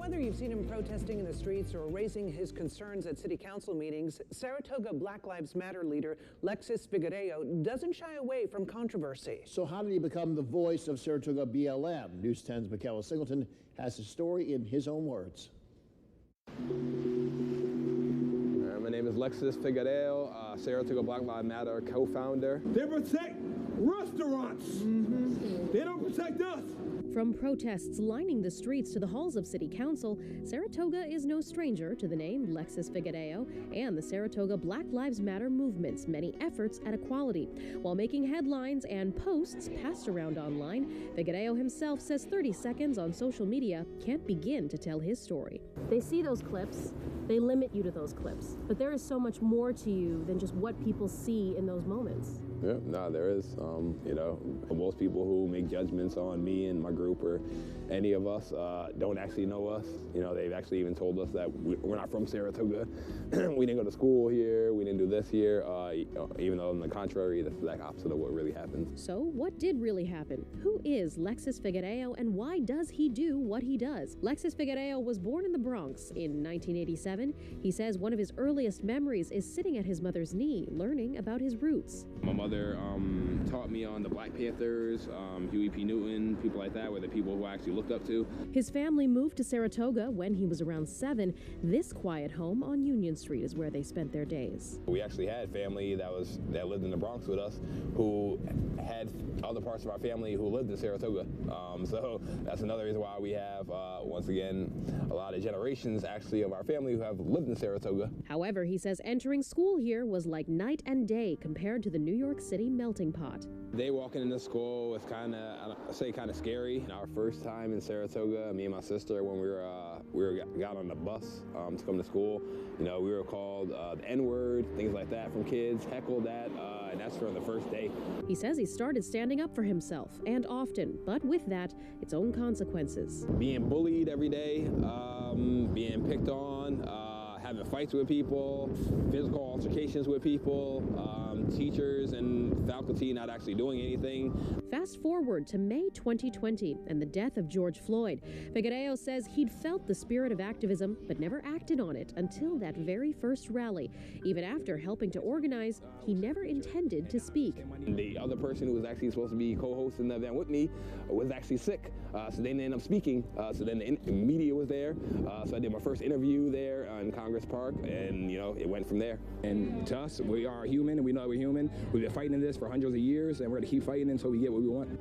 whether you've seen him protesting in the streets or raising his concerns at city council meetings, Saratoga Black Lives Matter leader Lexis Figuereo doesn't shy away from controversy. So how did he become the voice of Saratoga BLM? News 10's Mikhaela Singleton has the story in his own words. My name is Lexis Figuereo, Saratoga Black Lives Matter co-founder. They protect restaurants. They don't protect us. From protests lining the streets to the halls of city council, Saratoga is no stranger to the name Lexis Figuereo and the Saratoga Black Lives Matter movement's many efforts at equality. While making headlines and posts passed around online, Figuereo himself says 30 seconds on social media can't begin to tell his story. They see those clips, they limit you to those clips, but there is so much more to you than just what people see in those moments. Yeah, no, there is. Most people who make judgments on me and my group or any of us don't actually know us. They've actually even told us that we're not from Saratoga. We didn't go to school here. We didn't do this here. Even though, on the contrary, that's the opposite of what really happened. So, what did really happen? Who is Lexis Figuereo, and why does he do what he does? Lexis Figuereo was born in the Bronx in 1987. He says one of his earliest memories is sitting at his mother's knee, learning about his roots. My mother taught me on the Black Panthers, Huey P. Newton, people like that, were the people who I actually looked up to. His family moved to Saratoga when he was around 7. This quiet home on Union Street is where they spent their days. We actually had family that lived in the Bronx with us who had other parts of our family who lived in Saratoga. So that's another reason why we have, once again, a lot of generations actually of our family who have lived in Saratoga. However, he says entering school here was like night and day compared to the New York City melting pot. Day walking into school was kind of scary. Our first time in Saratoga, me and my sister, when we got on the bus to come to school, we were called the N-word, things like that from kids, heckled at, and that's from the first day. He says he started standing up for himself, and often, but with that, its own consequences. Being bullied every day, being picked on, having fights with people, physical altercations with people, teachers and faculty not actually doing anything. Fast forward to May 2020 and the death of George Floyd. Figuereo says he'd felt the spirit of activism but never acted on it until that very first rally. Even after helping to organize, he never intended to speak. The other person who was actually supposed to be co-hosting the event with me was actually sick, so they didn't end up speaking. So then the media was there, so I did my first interview there in Congress Park, and it went from there. And to us, we are human, and we know we're human. We've been fighting this for hundreds of years, and we're going to keep fighting until we get what we want.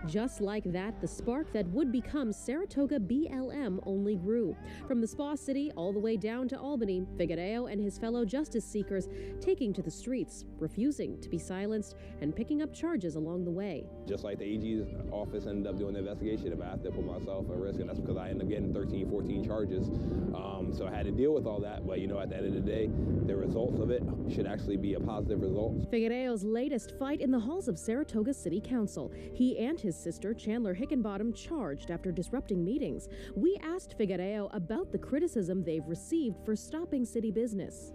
Just like that, the spark that would become Saratoga BLM only grew. From the Spa City all the way down to Albany, Figuereo and his fellow justice seekers taking to the streets, refusing to be silenced, and picking up charges along the way. Just like the AG's office ended up doing the investigation, if I have to put myself at risk, and that's because I ended up getting 13, 14 charges. So I had to deal with all that, but at the end of the day, the results of it should actually be a positive result. Figuereo's latest fight in the halls of Saratoga City Council. He and his sister, Chandler Hickenbottom, charged after disrupting meetings. We asked Figuereo about the criticism they've received for stopping city business.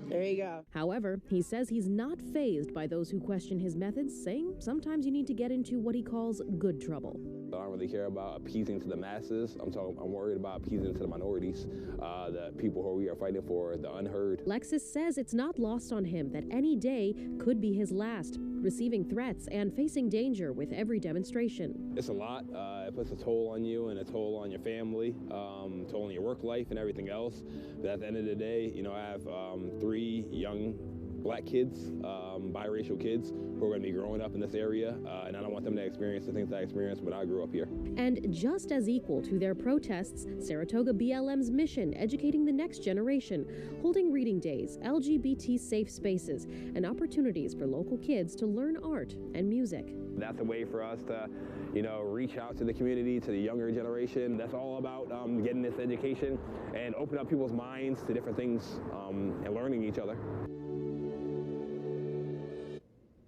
There you go. However, he says he's not fazed by those who question his methods, saying sometimes you need to get into what he calls good trouble. I don't really care about appeasing to the masses. I'm worried about appeasing to the minorities, the people who we are fighting for, the unheard. Lexis says it's not lost on him that any day could be his last, receiving threats and facing danger with every demonstration. It's a lot. It puts a toll on you and a toll on your family, toll on your work life and everything else. But at the end of the day, I have 3 young Black kids, biracial kids, who are going to be growing up in this area, and I don't want them to experience the things I experienced when I grew up here. And just as equal to their protests, Saratoga BLM's mission, educating the next generation, holding reading days, LGBT safe spaces, and opportunities for local kids to learn art and music. That's a way for us to, reach out to the community, to the younger generation. That's all about getting this education and open up people's minds to different things and learning each other.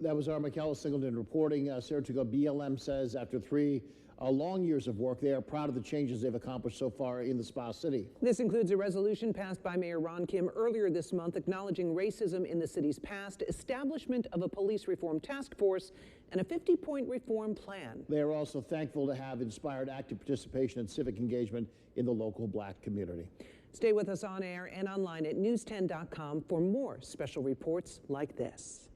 That was our Mikhaela Singleton reporting. Saratoga BLM says after 3 long years of work, they are proud of the changes they've accomplished so far in the Spa City. This includes a resolution passed by Mayor Ron Kim earlier this month acknowledging racism in the city's past, establishment of a police reform task force, and a 50-point reform plan. They are also thankful to have inspired active participation and civic engagement in the local black community. Stay with us on air and online at news10.com for more special reports like this.